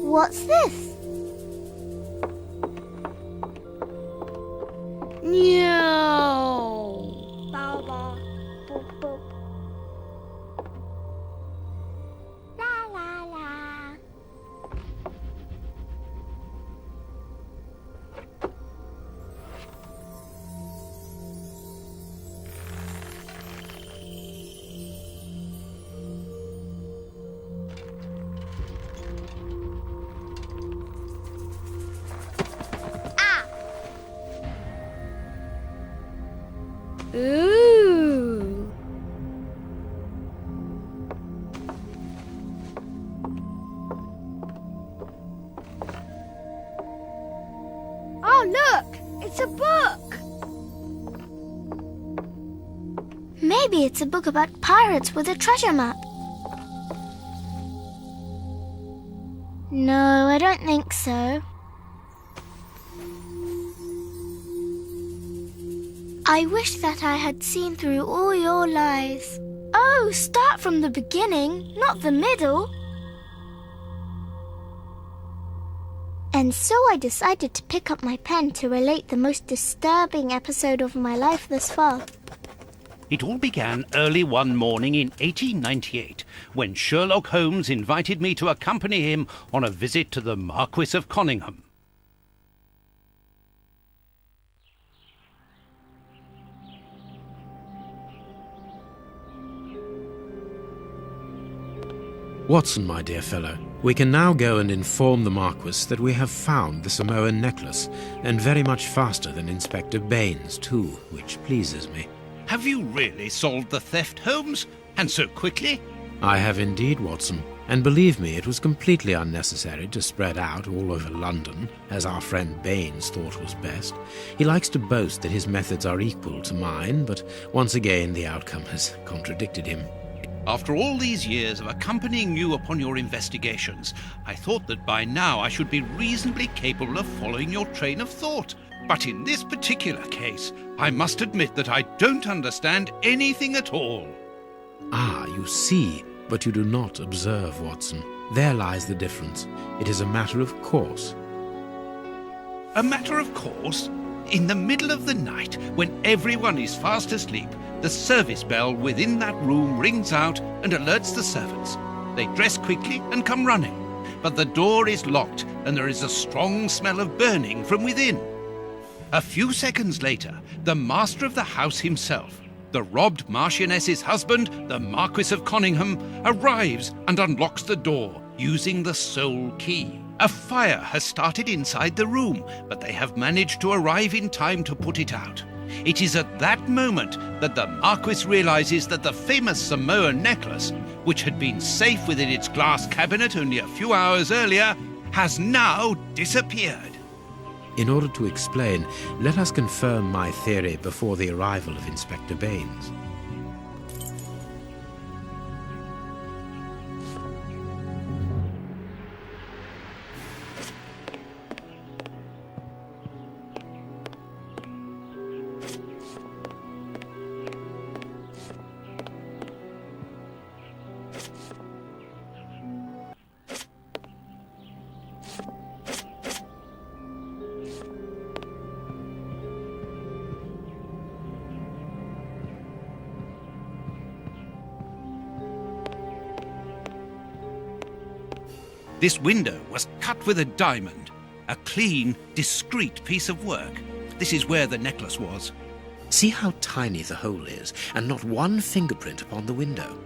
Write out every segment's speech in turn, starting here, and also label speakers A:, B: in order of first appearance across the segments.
A: What's this? No.
B: Bow, bow, boop, boop. La, la, la.
A: Ooh.
B: Oh, look! It's a book!
A: Maybe it's a book about pirates with a treasure map. No, I don't think so. I wish that I had seen through all your lies. Oh, start from the beginning, not the middle. And so I decided to pick up my pen to relate the most disturbing episode of my life thus far.
C: It all began early one morning in 1898, when Sherlock Holmes invited me to accompany him on a visit to the Marquis of Conyngham.
D: Watson, my dear fellow, we can now go and inform the Marquis that we have found the Samoan necklace, and very much faster than Inspector Baines, too, which pleases me.
C: Have you really solved the theft, Holmes? And so quickly?
D: I have indeed, Watson, and believe me, it was completely unnecessary to spread out all over London, as our friend Baines thought was best. He likes to boast that his methods are equal to mine, but once again the outcome has contradicted him.
C: After all these years of accompanying you upon your investigations, I thought that by now I should be reasonably capable of following your train of thought. But in this particular case, I must admit that I don't understand anything at all.
D: Ah, you see, but you do not observe, Watson. There lies the difference. It is a matter of course.
C: A matter of course? In the middle of the night, when everyone is fast asleep, the service bell within that room rings out and alerts the servants. They dress quickly and come running, but the door is locked and there is a strong smell of burning from within. A few seconds later, the master of the house himself, the robbed Marchioness's husband, the Marquis of Conyngham, arrives and unlocks the door using the sole key. A fire has started inside the room, but they have managed to arrive in time to put it out. It is at that moment that the Marquis realizes that the famous Samoan necklace, which had been safe within its glass cabinet only a few hours earlier, has now disappeared.
D: In order to explain, let us confirm my theory before the arrival of Inspector Baines.
C: This window was cut with a diamond, a clean, discreet piece of work. This is where the necklace was.
D: See how tiny the hole is, and not one fingerprint upon the window.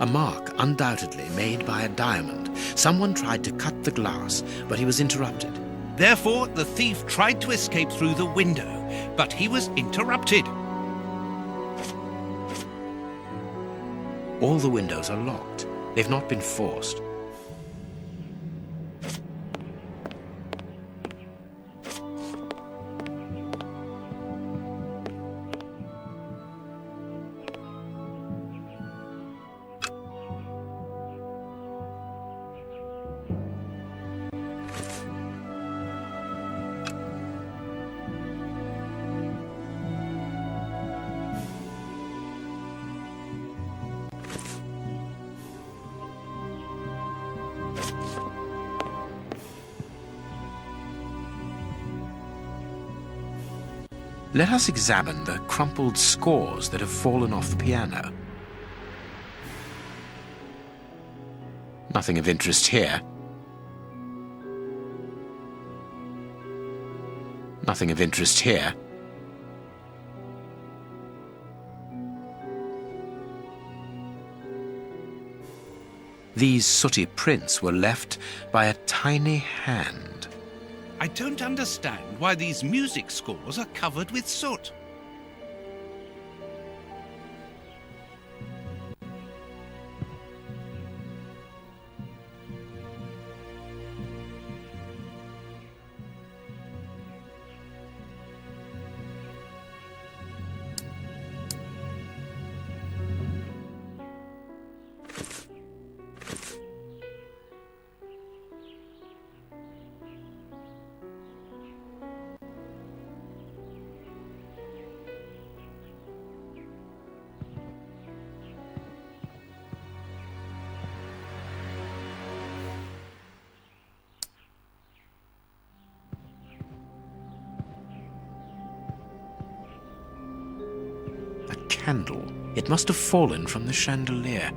D: A mark undoubtedly made by a diamond. Someone tried to cut the glass, but he was interrupted.
C: Therefore, the thief tried to escape through the window, but he was interrupted.
D: All the windows are locked. They've not been forced. Let us examine the crumpled scores that have fallen off the piano. Nothing of interest here. Nothing of interest here. These sooty prints were left by a tiny hand.
C: I don't understand why these music scores are covered with soot.
D: Candle. It must have fallen from the chandelier.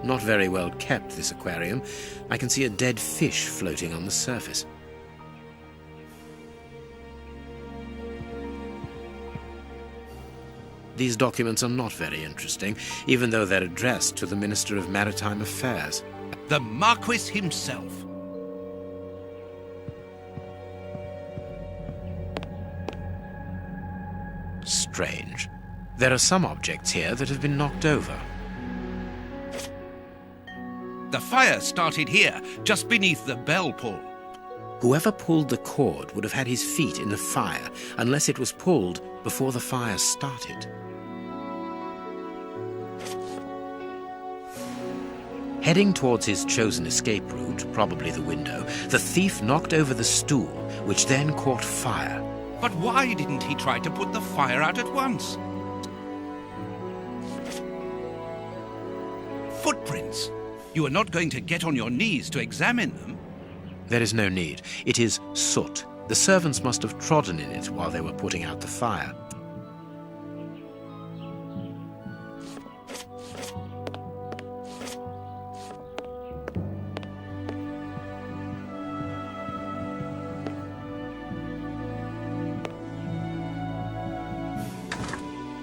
D: Not very well kept, this aquarium. I can see a dead fish floating on the surface. These documents are not very interesting, even though they're addressed to the Minister of Maritime Affairs.
C: The Marquis himself.
D: Strange. There are some objects here that have been knocked over.
C: The fire started here, just beneath the bell pull.
D: Whoever pulled the cord would have had his feet in the fire, unless it was pulled before the fire started. Heading towards his chosen escape route, probably the window, the thief knocked over the stool, which then caught fire.
C: But why didn't he try to put the fire out at once? Footprints. You are not going to get on your knees to examine them.
D: There is no need. It is soot. The servants must have trodden in it while they were putting out the fire.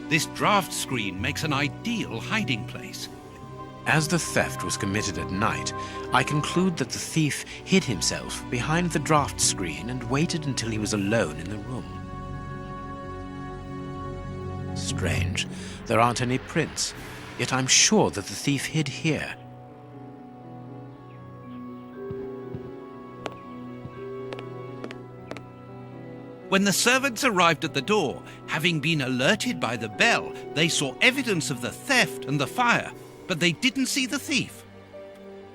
C: This draft screen makes an ideal hiding place.
D: As the theft was committed at night, I conclude that the thief hid himself behind the draft screen and waited until he was alone in the room. Strange. There aren't any prints, yet I'm sure that the thief hid here.
C: When the servants arrived at the door, having been alerted by the bell, they saw evidence of the theft and the fire, but they didn't see the thief.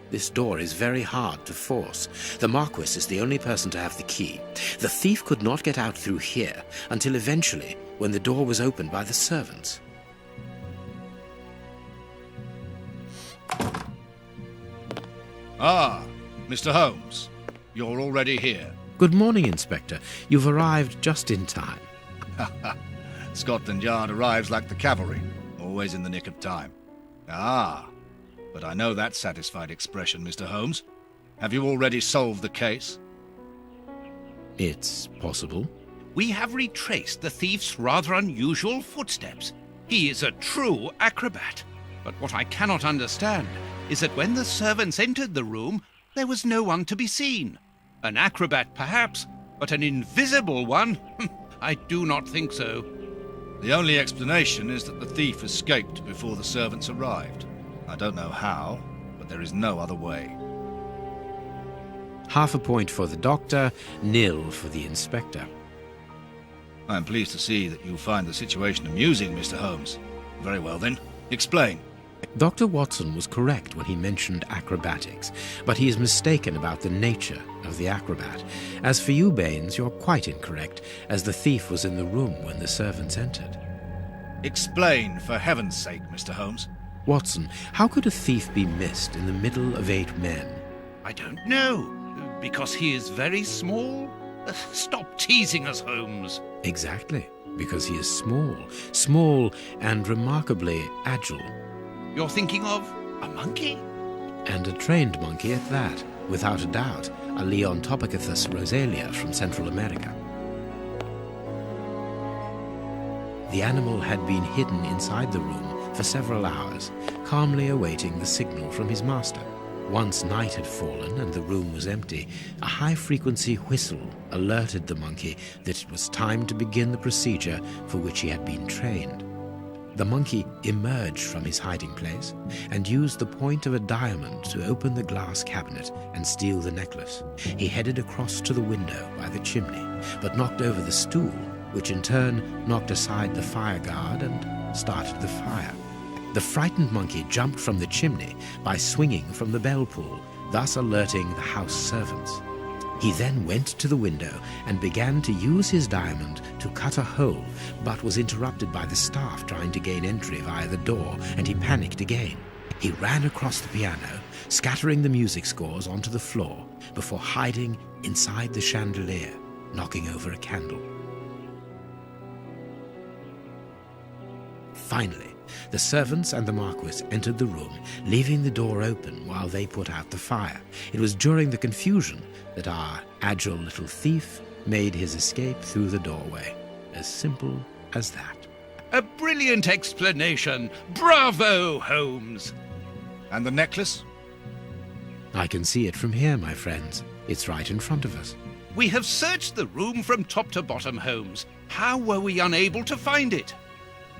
D: This door is very hard to force. The Marquis is the only person to have the key. The thief could not get out through here until eventually, when the door was opened by the servants.
E: Ah, Mr. Holmes, you're already here.
D: Good morning, Inspector. You've arrived just in time.
E: Scotland Yard arrives like the cavalry, always in the nick of time. Ah, but I know that satisfied expression, Mr. Holmes. Have you already solved the case?
D: It's possible.
C: We have retraced the thief's rather unusual footsteps. He is a true acrobat. But what I cannot understand is that when the servants entered the room, there was no one to be seen. An acrobat, perhaps, but an invisible one? I do not think so.
E: The only explanation is that the thief escaped before the servants arrived. I don't know how, but there is no other way.
D: Half a point for the doctor, nil for the inspector.
E: I am pleased to see that you find the situation amusing, Mr. Holmes. Very well then, explain.
D: Dr. Watson was correct when he mentioned acrobatics, but he is mistaken about the nature of the acrobat. As for you, Baines, you're quite incorrect, as the thief was in the room when the servants entered.
E: Explain, for heaven's sake, Mr. Holmes.
D: Watson, how could a thief be missed in the middle of 8 men?
C: I don't know. Because he is very small? Stop teasing us, Holmes.
D: Exactly, because he is small. Small and remarkably agile.
C: You're thinking of a monkey?
D: And a trained monkey at that, without a doubt, a Leontopithecus rosalia from Central America. The animal had been hidden inside the room for several hours, calmly awaiting the signal from his master. Once night had fallen and the room was empty, a high-frequency whistle alerted the monkey that it was time to begin the procedure for which he had been trained. The monkey emerged from his hiding place and used the point of a diamond to open the glass cabinet and steal the necklace. He headed across to the window by the chimney, but knocked over the stool, which in turn knocked aside the fire guard and started the fire. The frightened monkey jumped from the chimney by swinging from the bell pull, thus alerting the house servants. He then went to the window and began to use his diamond to cut a hole, but was interrupted by the staff trying to gain entry via the door, and he panicked again. He ran across the piano, scattering the music scores onto the floor, before hiding inside the chandelier, knocking over a candle. Finally, the servants and the Marquis entered the room, leaving the door open while they put out the fire. It was during the confusion that our agile little thief made his escape through the doorway. As simple as that.
C: A brilliant explanation. Bravo, Holmes.
E: And the necklace?
D: I can see it from here, my friends. It's right in front of us.
C: We have searched the room from top to bottom, Holmes. How were we unable to find it?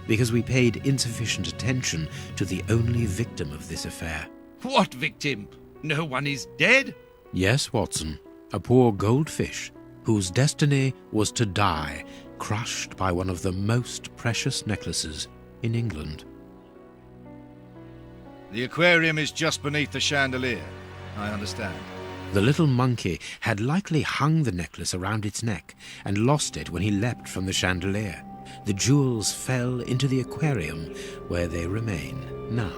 D: Because we paid insufficient attention to the only victim of this affair.
C: What victim? No one is dead?
D: Yes, Watson, a poor goldfish whose destiny was to die, crushed by one of the most precious necklaces in England.
E: The aquarium is just beneath the chandelier. I understand.
D: The little monkey had likely hung the necklace around its neck and lost it when he leapt from the chandelier. The jewels fell into the aquarium, where they remain now.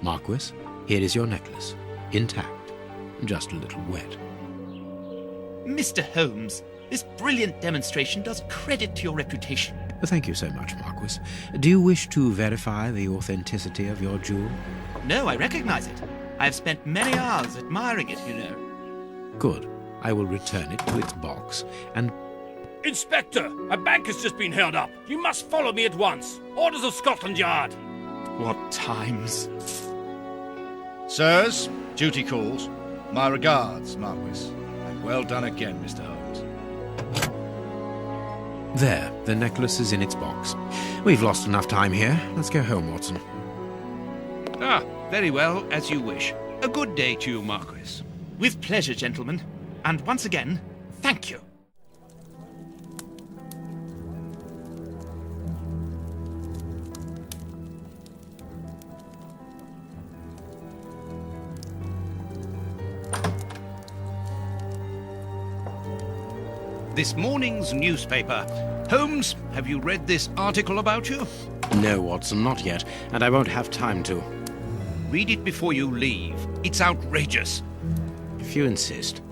D: Marquis, here is your necklace, intact, just a little wet.
F: Mr. Holmes, this brilliant demonstration does credit to your reputation.
D: Thank you so much, Marquis. Do you wish to verify the authenticity of your jewel?
F: No, I recognize it. I have spent many hours admiring it, you know.
D: Good. I will return it to its box and...
G: Inspector, a bank has just been held up. You must follow me at once. Orders of Scotland Yard.
F: What times?
E: Sirs, duty calls. My regards, Marquis. And well done again, Mr. Holmes.
D: There, the necklace is in its box. We've lost enough time here. Let's go home, Watson.
C: Ah, very well, as you wish. A good day to you, Marquis.
F: With pleasure, gentlemen. And once again, thank you.
C: This morning's newspaper. Holmes, have you read this article about you?
D: No, Watson, not yet, and I won't have time to.
C: Read it before you leave. It's outrageous.
D: If you insist.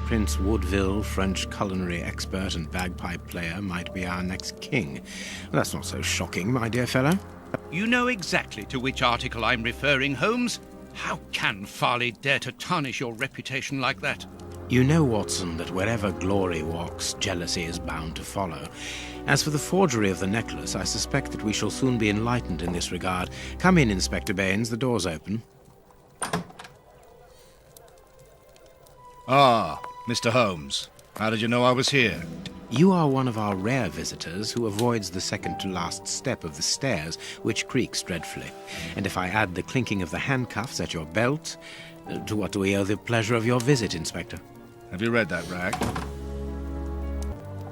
D: Prince Woodville, French culinary expert and bagpipe player, might be our next king. That's not so shocking, my dear fellow.
C: You know exactly to which article I'm referring, Holmes. How can Farley dare to tarnish your reputation like that?
D: You know, Watson, that wherever glory walks, jealousy is bound to follow. As for the forgery of the necklace, I suspect that we shall soon be enlightened in this regard. Come in, Inspector Baines. The door's open.
E: Ah, Mr. Holmes. How did you know I was here?
D: You are one of our rare visitors who avoids the second-to-last step of the stairs, which creaks dreadfully. And if I add the clinking of the handcuffs at your belt, to what do we owe the pleasure of your visit, Inspector?
E: Have you read that rag?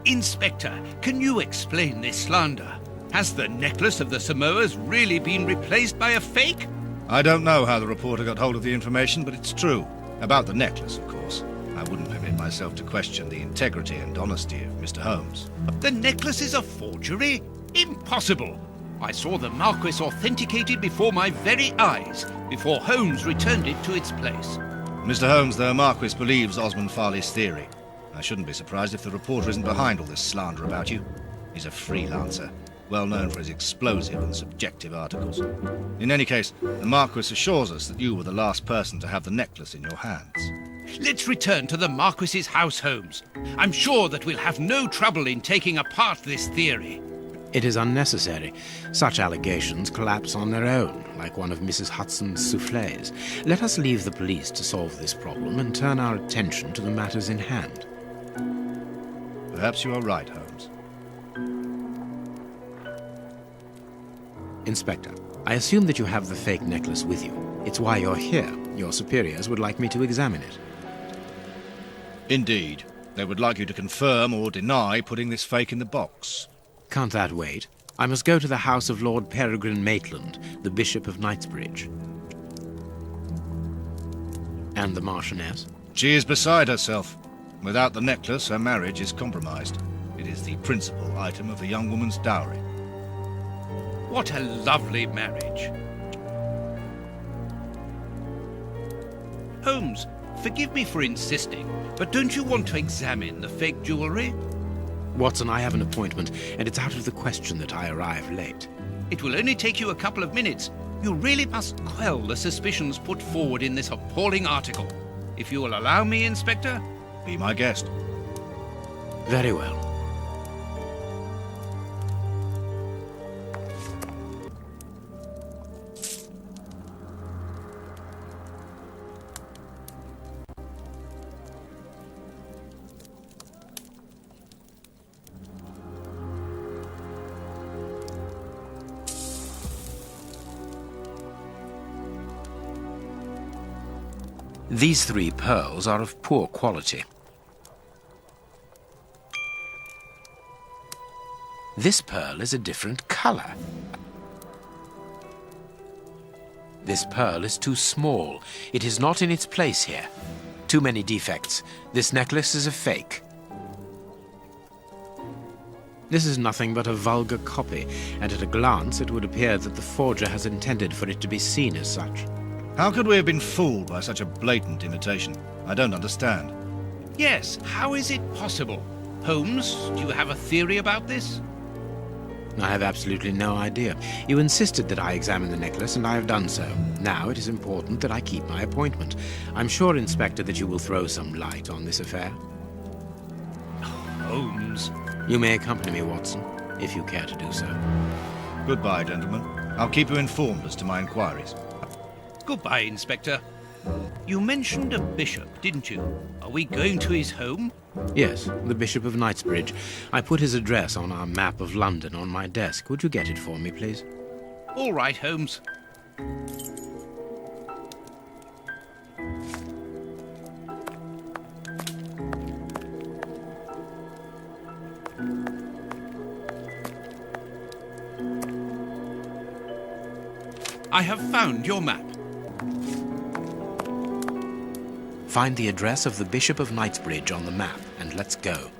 C: Inspector, can you explain this slander? Has the necklace of the Samoas really been replaced by a fake?
E: I don't know how the reporter got hold of the information, but it's true. About the necklace, of course. I wouldn't permit myself to question the integrity and honesty of Mr. Holmes.
C: The necklace is a forgery? Impossible! I saw the Marquis authenticated before my very eyes, before Holmes returned it to its place.
E: Mr. Holmes, the Marquis believes Osmond Farley's theory. I shouldn't be surprised if the reporter isn't behind all this slander about you. He's a freelancer, well known for his explosive and subjective articles. In any case, the Marquis assures us that you were the last person to have the necklace in your hands.
C: Let's return to the Marquis's house, Holmes. I'm sure that we'll have no trouble in taking apart this theory.
D: It is unnecessary. Such allegations collapse on their own, like one of Mrs. Hudson's soufflés. Let us leave the police to solve this problem and turn our attention to the matters in hand.
E: Perhaps you are right, Holmes.
D: Inspector, I assume that you have the fake necklace with you. It's why you're here. Your superiors would like me to examine it.
E: Indeed. They would like you to confirm or deny putting this fake in the box.
D: Can't that wait? I must go to the house of Lord Peregrine Maitland, the Bishop of Knightsbridge. And the Marchioness?
E: She is beside herself. Without the necklace, her marriage is compromised. It is the principal item of the young woman's dowry.
C: What a lovely marriage. Holmes, forgive me for insisting, but don't you want to examine the fake jewellery?
D: Watson, I have an appointment, and it's out of the question that I arrive late.
C: It will only take you a couple of minutes. You really must quell the suspicions put forward in this appalling article. If you will allow me, Inspector?
E: Be my guest.
D: Very well. These 3 pearls are of poor quality. This pearl is a different color. This pearl is too small. It is not in its place here. Too many defects. This necklace is a fake. This is nothing but a vulgar copy, and at a glance it would appear that the forger has intended for it to be seen as such.
E: How could we have been fooled by such a blatant imitation? I don't understand.
C: Yes, how is it possible? Holmes, do you have a theory about this?
D: I have absolutely no idea. You insisted that I examine the necklace, and I have done so. Now it is important that I keep my appointment. I'm sure, Inspector, that you will throw some light on this affair.
C: Holmes.
D: You may accompany me, Watson, if you care to do so.
E: Goodbye, gentlemen. I'll keep you informed as to my inquiries.
C: Goodbye, Inspector. You mentioned a bishop, didn't you? Are we going to his home?
D: Yes, the Bishop of Knightsbridge. I put his address on our map of London on my desk. Would you get it for me, please?
C: All right, Holmes. I have found your map.
D: Find the address of the Bishop of Knightsbridge on the map, and let's go.